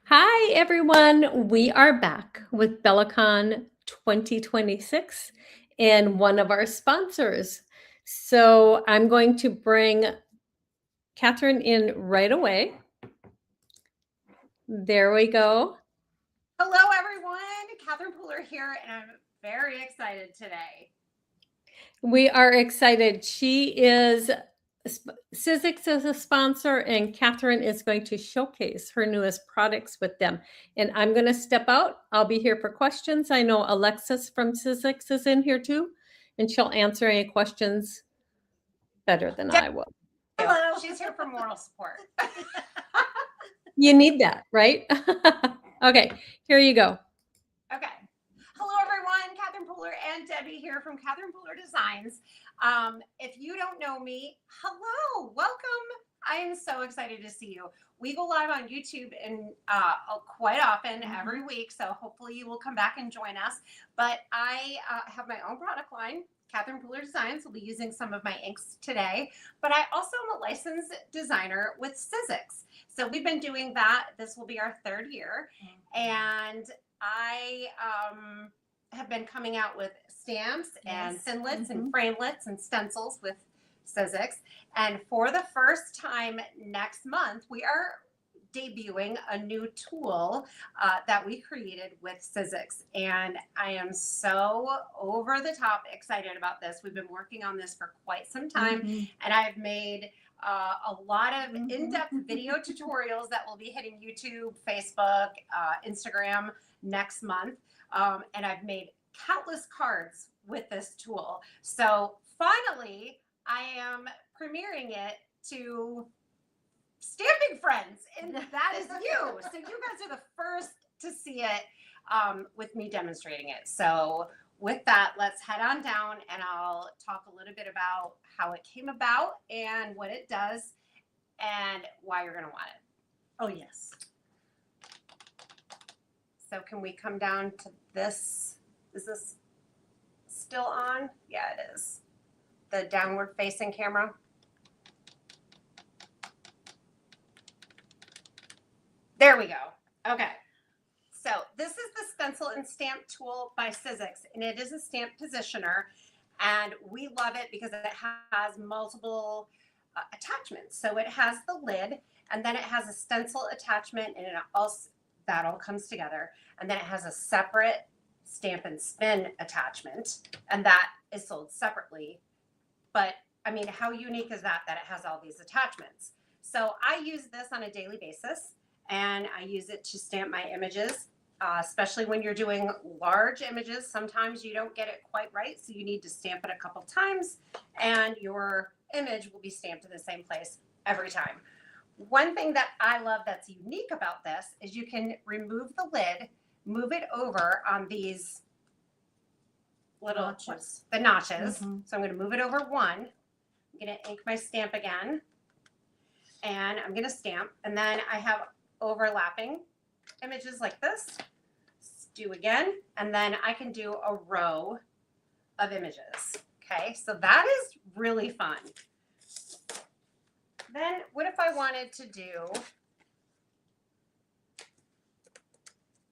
Hi, everyone. We are back with BellaCon 2026 and one of our sponsors. So I'm going to bring Catherine in right away. There we go. Hello, everyone. Catherine Pooler here, and I'm very excited today. We are excited. Sizzix is a sponsor, and Catherine is going to showcase her newest products with them. And I'm going to step out. I'll be here for questions. I know Alexis from Sizzix is in here too, and she'll answer any questions better than I will. Hello. She's here for moral support. You need that, right? Okay, here you go. Okay. Hello, everyone. Catherine Pooler and Debbie here from Catherine Pooler Designs. If you don't know me, hello, welcome. I am so excited to see you. We go live on YouTube and quite often every week, so hopefully you will come back and join us. But I have my own product line. Catherine Pooler Designs will be using some of my inks today, but I also am a licensed designer with Sizzix. So we've been doing that. This will be our third year. And I have been coming out with stamps and thinlits and framelits and stencils with Sizzix. And for the first time next month, we are debuting a new tool that we created with Sizzix. And I am so over the top excited about this. We've been working on this for quite some time, and I've made a lot of in-depth video tutorials that will be hitting YouTube, Facebook, Instagram next month. And I've made countless cards with this tool. So finally, I am premiering it to stamping friends, and that is you. So you guys are the first to see it with me demonstrating it. So with that, let's head on down and I'll talk a little bit about how it came about and what it does and why you're going to want it. Oh, yes. So can we come down to this? Is this still on? Yeah, it is. The downward facing camera. There we go. Okay. So this is the stencil and stamp tool by Sizzix, and it is a stamp positioner, and we love it because it has multiple attachments. So it has the lid, and then it has a stencil attachment, and that all comes together. And then it has a separate stamp and spin attachment, and that is sold separately. But I mean, how unique is that it has all these attachments? So I use this on a daily basis, and I use it to stamp my images, especially when you're doing large images. Sometimes you don't get it quite right, so you need to stamp it a couple times, and your image will be stamped in the same place every time. One thing that I love that's unique about this is you can remove the lid, move it over on these little notches. The notches. So I'm going to move it over one. I'm going to ink my stamp again, and I'm going to stamp, and then I have overlapping images like this. Do again, and then I can do a row of images. Okay, so that is really fun. Then what if I wanted to do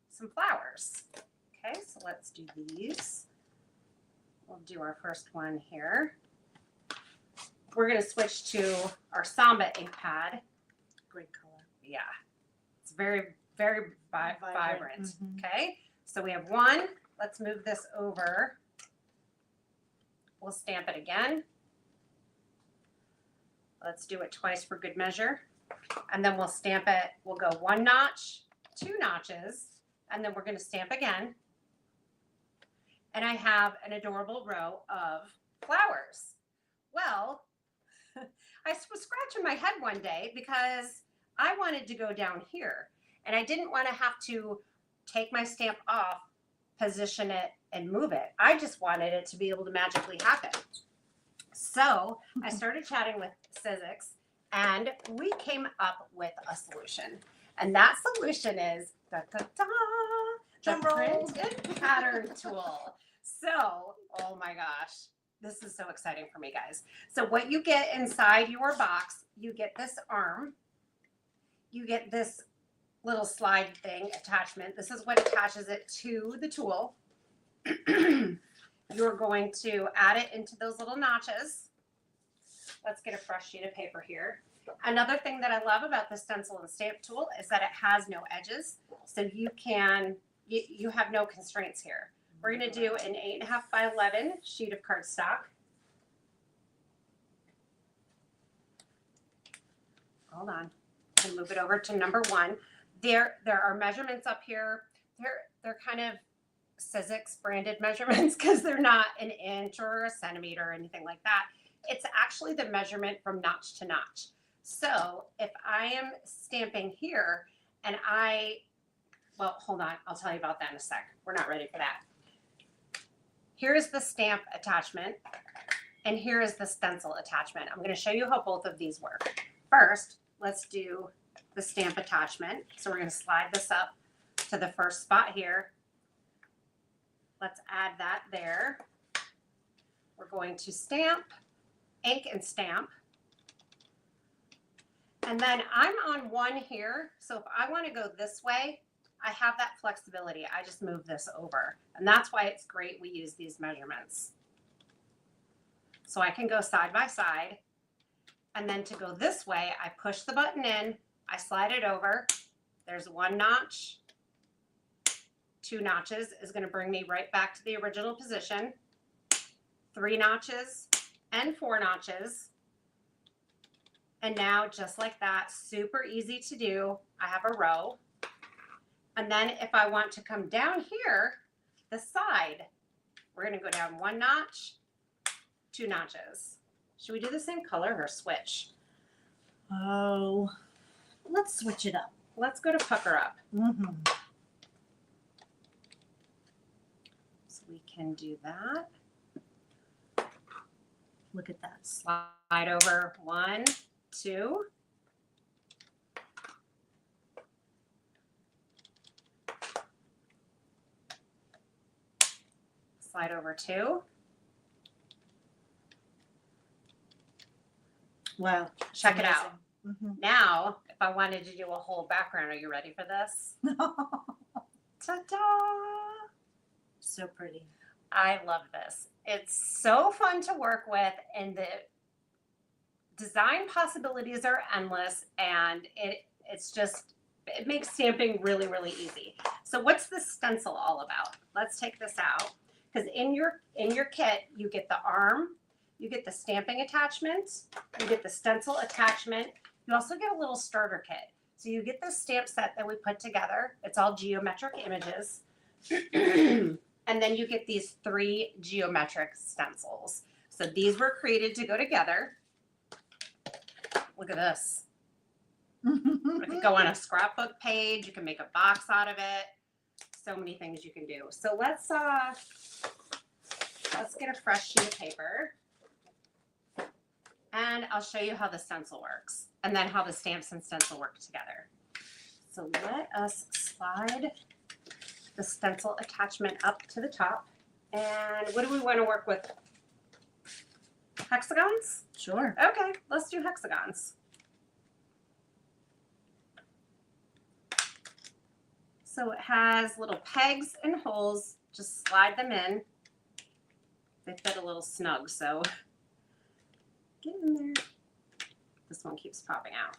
some flowers? Okay, so let's do these. We'll do our first one here. We're going to switch to our Samba ink pad. Great color. Yeah, it's very, very vibrant. Okay, so we have one. Let's move this over. We'll stamp it again. Let's do it twice for good measure. And then we'll stamp it. We'll go one notch, two notches, and then we're going to stamp again. And I have an adorable row of flowers. Well, I was scratching my head one day because I wanted to go down here, and I didn't want to have to take my stamp off, position it, and move it. I just wanted it to be able to magically happen. So I started chatting with Sizzix, and we came up with a solution. And that solution is the print and pattern tool. So, oh my gosh, this is so exciting for me, guys. So what you get inside your box, you get this arm, you get this little slide thing attachment. This is what attaches it to the tool. You're going to add it into those little notches. Let's get a fresh sheet of paper here. Another thing that I love about the stencil and stamp tool is that it has no edges. So you have no constraints here. We're going to do an 8.5 by 11 sheet of cardstock. Hold on. And move it over to number 1. There are measurements up here. They're kind of Sizzix branded measurements because they're not an inch or a centimeter or anything like that. It's actually the measurement from notch to notch. So if I am stamping here and well, hold on, I'll tell you about that in a sec. We're not ready for that. Here's the stamp attachment and here is the stencil attachment. I'm going to show you how both of these work. First, let's do the stamp attachment. So we're going to slide this up to the first spot here. Let's add that there. We're going to stamp, ink and stamp. And then I'm on 1 here. So if I want to go this way, I have that flexibility. I just move this over. And that's why it's great we use these measurements. So I can go side by side. And then to go this way, I push the button in, I slide it over. There's 1 notch. 2 notches is going to bring me right back to the original position. 3 notches and 4 notches. And now just like that, super easy to do. I have a row. And then if I want to come down here, the side, we're going to go down 1 notch, 2 notches. Should we do the same color or switch? Oh, let's switch it up. Let's go to pucker up. Mm-hmm. So we can do that. Look at that. Slide over 1, 2. Slide over 2. Wow. Check it out. Mm-hmm. Now, if I wanted to do a whole background, are you ready for this? Ta-da! So pretty. I love this. It's so fun to work with, and the design possibilities are endless, and it makes stamping really, really easy. So what's the stencil all about? Let's take this out, because in your kit, you get the arm, you get the stamping attachment, you get the stencil attachment, you also get a little starter kit. So you get this stamp set that we put together. It's all geometric images. And then you get these 3 geometric stencils. So these were created to go together. Look at this. It could go on a scrapbook page. You can make a box out of it. So many things you can do. So let's get a fresh sheet of paper. And I'll show you how the stencil works. And then how the stamps and stencil work together. So let us slide the stencil attachment up to the top. And what do we want to work with? Hexagons? Sure. Okay, let's do hexagons. So it has little pegs and holes. Just slide them in. They fit a little snug, so get in there. This one keeps popping out.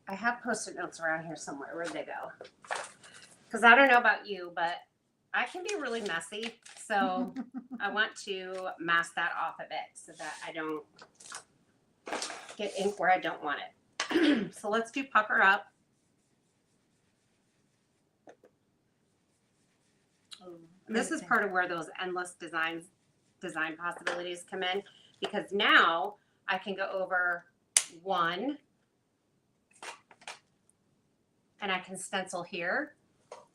I have Post-it notes around here somewhere. Where'd they go? Because I don't know about you, but I can be really messy. So I want to mask that off a bit so that I don't get ink where I don't want it. So let's do pucker up. Oh, This is part of where those endless design possibilities come in, because now I can go over 1 and I can stencil here.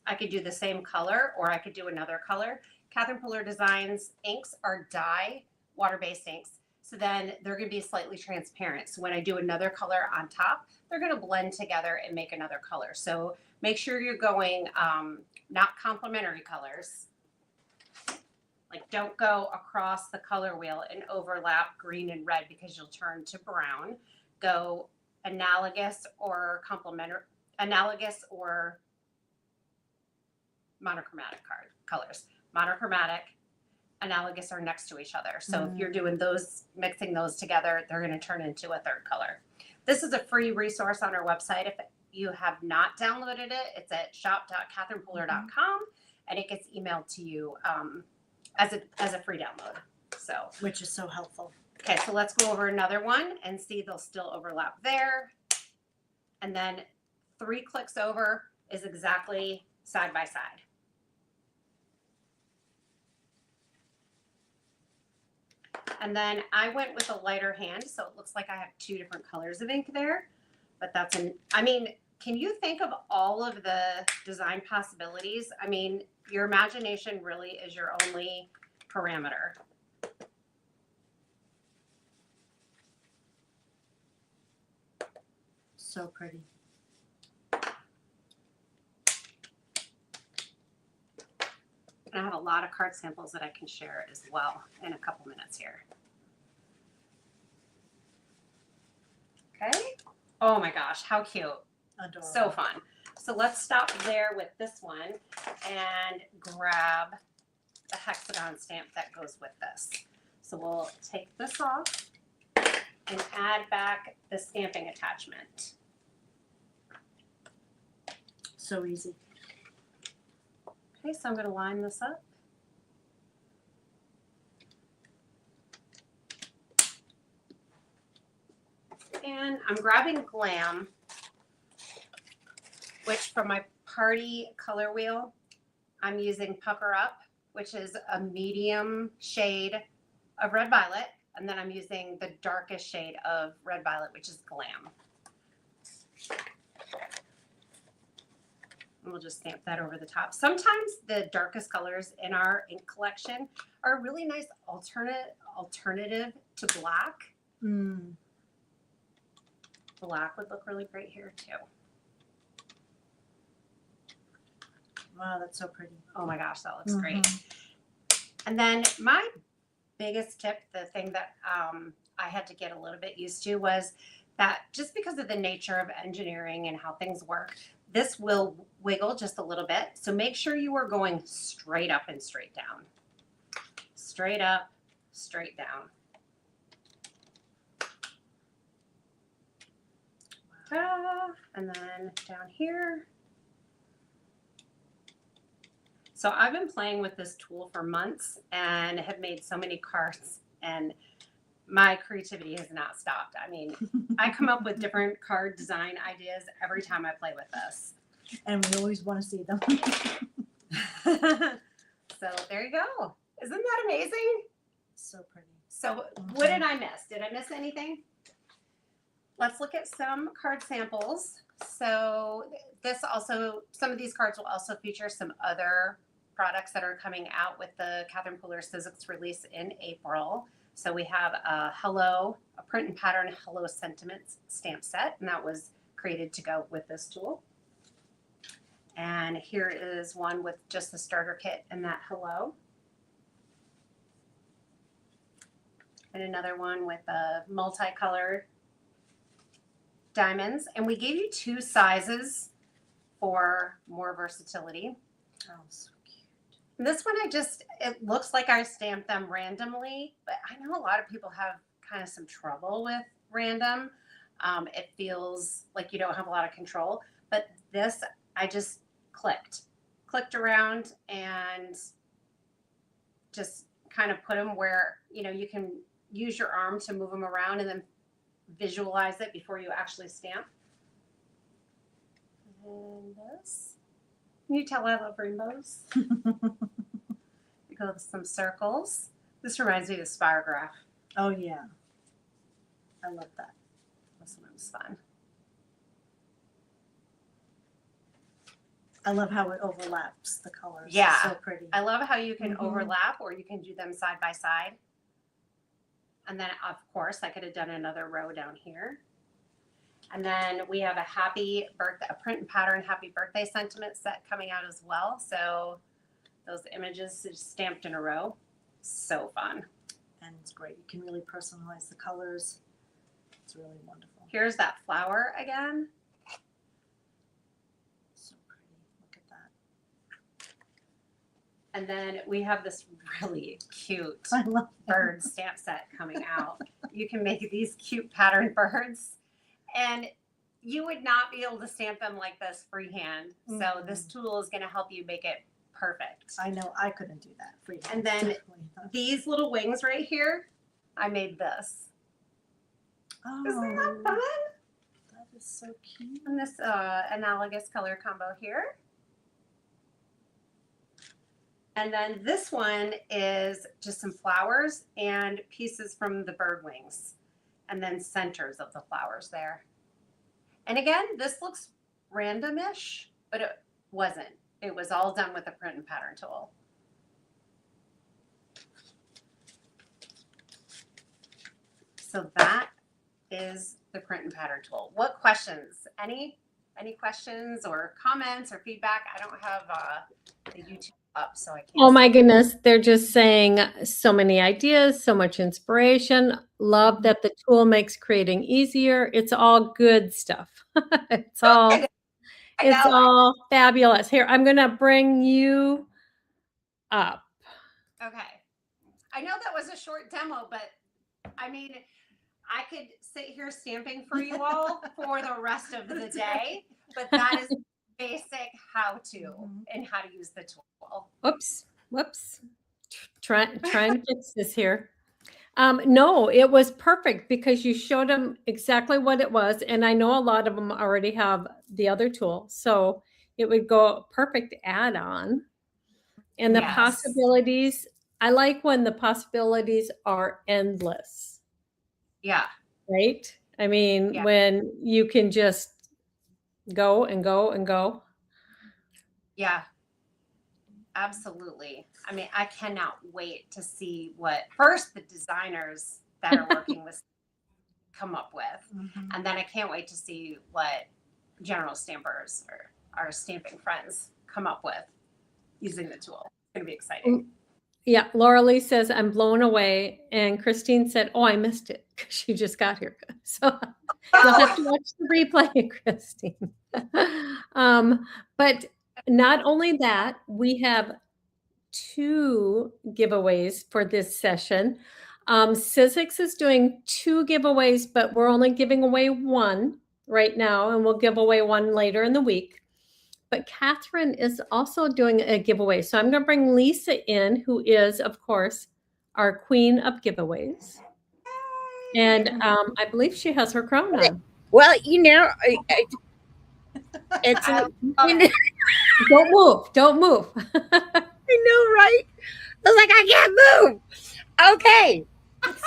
I could do the same color, or I could do another color. Catherine Puller Designs inks are dye, water-based inks. So then they're going to be slightly transparent. So when I do another color on top, they're going to blend together and make another color. So make sure you're going not complementary colors. Like, don't go across the color wheel and overlap green and red because you'll turn to brown. Go analogous or analogous or monochromatic colors. Monochromatic, analogous are next to each other. So if you're doing those, mixing those together, they're going to turn into a third color. This is a free resource on our website. If you have not downloaded it, it's at shop.catherinepuller.com, and it gets emailed to you as a free download. So, Which is so helpful. okay, so let's go over another one and see they'll still overlap there. And then 3 clicks over is exactly side by side. And then I went with a lighter hand, so it looks like I have 2 different colors of ink there. But that's I mean, can you think of all of the design possibilities? I mean, your imagination really is your only parameter. So pretty. And I have a lot of card samples that I can share as well in a couple minutes here. Okay. Oh my gosh, how cute. Adorable. So fun. So let's stop there with this one and grab the hexagon stamp that goes with this. So we'll take this off and add back the stamping attachment. So easy. Okay, so I'm going to line this up. And I'm grabbing Glam, which from my party color wheel, I'm using Pucker Up, which is a medium shade of Red Violet. And then I'm using the darkest shade of Red Violet, which is Glam. And we'll just stamp that over the top. Sometimes the darkest colors in our ink collection are a really nice alternative to black. Black would look really great here too. Wow, that's so pretty. Oh my gosh, that looks great. And then my biggest tip, the thing that I had to get a little bit used to, was that just because of the nature of engineering and how things work, this will wiggle just a little bit. So make sure you are going straight up and straight down. Straight up, straight down. Ta-da! And then down here. So I've been playing with this tool for months and have made so many cards, and my creativity has not stopped. I mean, I come up with different card design ideas every time I play with this. And we always want to see them. So there you go. Isn't that amazing? So pretty. So what did I miss? Did I miss anything? Let's look at some card samples. So this also, some of these cards will also feature some other products that are coming out with the Catherine Puller Sizzix release in April. So we have a print and pattern Hello Sentiments stamp set, and that was created to go with this tool. And here is one with just the starter kit and that hello. And another one with a multicolored diamonds. And we gave you 2 sizes for more versatility. Oh, so cute. And this one, it looks like I stamped them randomly, but I know a lot of people have kind of some trouble with random. It feels like you don't have a lot of control, but this, I just clicked around and just kind of put them where, you can use your arm to move them around and then visualize it before you actually stamp. And this. Can you tell I love rainbows? We go with some circles. This reminds me of the spirograph. Oh, yeah. I love that. This one was fun. I love how it overlaps the colors. Yeah. So pretty. I love how you can overlap, or you can do them side by side. And then, of course, I could have done another row down here. And then we have a print and pattern happy birthday sentiment set coming out as well. So those images are stamped in a row. So fun. And it's great. You can really personalize the colors. It's really wonderful. Here's that flower again. And then we have this really cute I love it. bird stamp set coming out. You can make these cute pattern birds, and you would not be able to stamp them like this freehand. So this tool is going to help you make it perfect. I know I couldn't do that for you. And then Definitely not. these little wings right here, I made this. Isn't that fun? That is so cute. And this analogous color combo here. And then this one is just some flowers and pieces from the bird wings, and then centers of the flowers there. And again, this looks randomish, but it wasn't. It was all done with the print and pattern tool. So that is the print and pattern tool. What questions? Any questions or comments or feedback? I don't have the YouTube up, so I can't. Oh my goodness, they're just saying so many ideas, so much inspiration. Love that the tool makes creating easier. It's all good stuff. It's all fabulous. Here, I'm going to bring you up. Okay. I know that was a short demo, but I mean, I could sit here stamping for you all for the rest of the day, but that is basic how-to and how to use the tool. Whoops. Trying to fix this here. No, it was perfect because you showed them exactly what it was. And I know a lot of them already have the other tool. So it would go perfect add-on. And the Yes. possibilities, I like when the possibilities are endless. Yeah. Right? I mean, Yeah. when you can just go and go and go. Yeah. Absolutely. I mean, I cannot wait to see what first the designers that are working with come up with. And then I can't wait to see what general stampers or our stamping friends come up with using the tool. It's going to be exciting. Yeah, Laura Lee says, I'm blown away. And Christine said, oh, I missed it because she just got here. So you'll have to watch the replay, Christine. But not only that, we have 2 giveaways for this session. Sizzix is doing 2 giveaways, but we're only giving away 1 right now, and we'll give away 1 later in the week. But Catherine is also doing a giveaway. So I'm going to bring Lisa in, who is, of course, our queen of giveaways. And I believe she has her crown on. Well, you know, it's Don't move. I know, right? I was like, I can't move. Okay.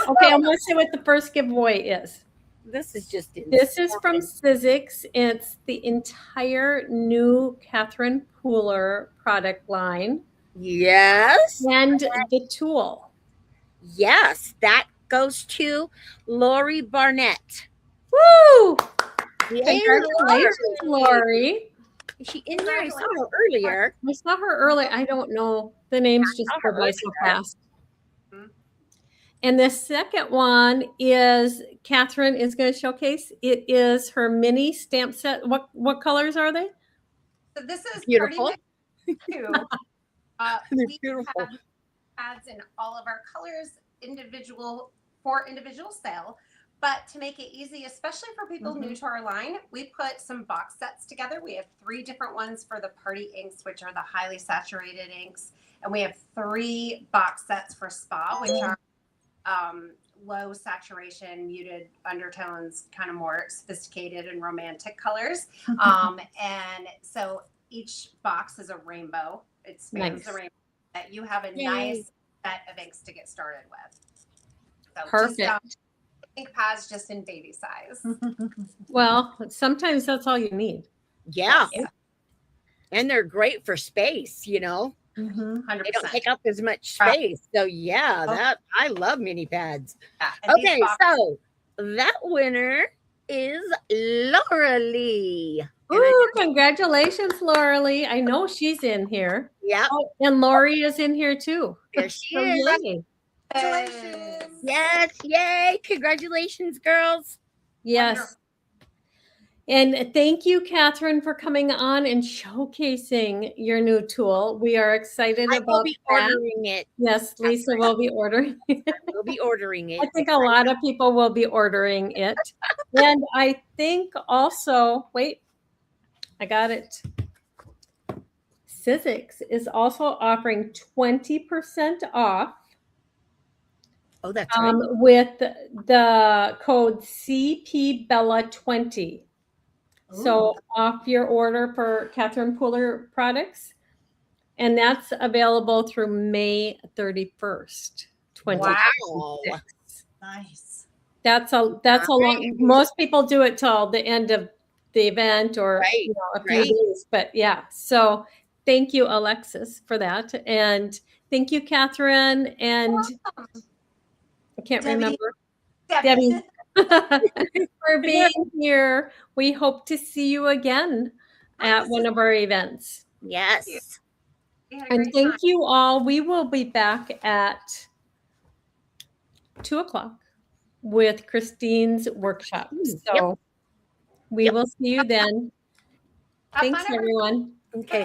Okay, I'm going to say what the first giveaway is. This is just This is from Sizzix. It's the entire new Catherine Pooler product line. Yes. And the tool. Yes, that goes to Lori Barnett. Woo! Yay, Congratulations, Lori. Is she in there? I saw her earlier. I saw her earlier. I don't know. The names just saw her go by so earlier. fast. And the second one is Catherine is going to showcase. It is her mini stamp set. What colors are they? So this is Beautiful. Pretty Mix 2. They're We beautiful. have pads in all of our colors, for individual sale. But to make it easy, especially for people new to our line, we put some box sets together. We have 3 different ones for the party inks, which are the highly saturated inks. And we have 3 box sets for spa, which are low saturation, muted undertones, kind of more sophisticated and romantic colors. And so each box is a rainbow. It spans the rainbow. That you have a nice set of inks to get started with. So Perfect. Just, ink pads just in baby size. Well, sometimes that's all you need. Yeah. And they're great for space, you know. 100%. They don't take up as much space. So yeah, I love mini pads. Yeah, Okay, so that winner is Laura Lee. Ooh, congratulations, Laura Lee. I know she's in here. Yeah. Oh, and Lori is in here too. There she So is. yay. Congratulations. Yes, yay. Congratulations, girls. Yes. Wonderful. And thank you, Catherine, for coming on and showcasing your new tool. We are excited I will about be that. ordering it. Yes, Lisa will be ordering. We'll be ordering it. I think a lot of people will be ordering it. And I think also, wait, I got it. Sizzix is also offering 20% off Oh, that's right. with the code CPBella20. So off your order for Catherine Pooler products. And that's available through May 31st, 2026. Nice. That's a long, most people do it till the end of the event or Right, a few days, but yeah. So thank you, Alexis, for that. And thank you, Catherine. And I can't Debbie. remember. Debbie. For being here. We hope to see you again at one of our events. Yes. We had a And great thank time. you all. We will be back at 2:00 with Christine's workshop. So we will see you then. Have Thanks, fun, everyone. Okay.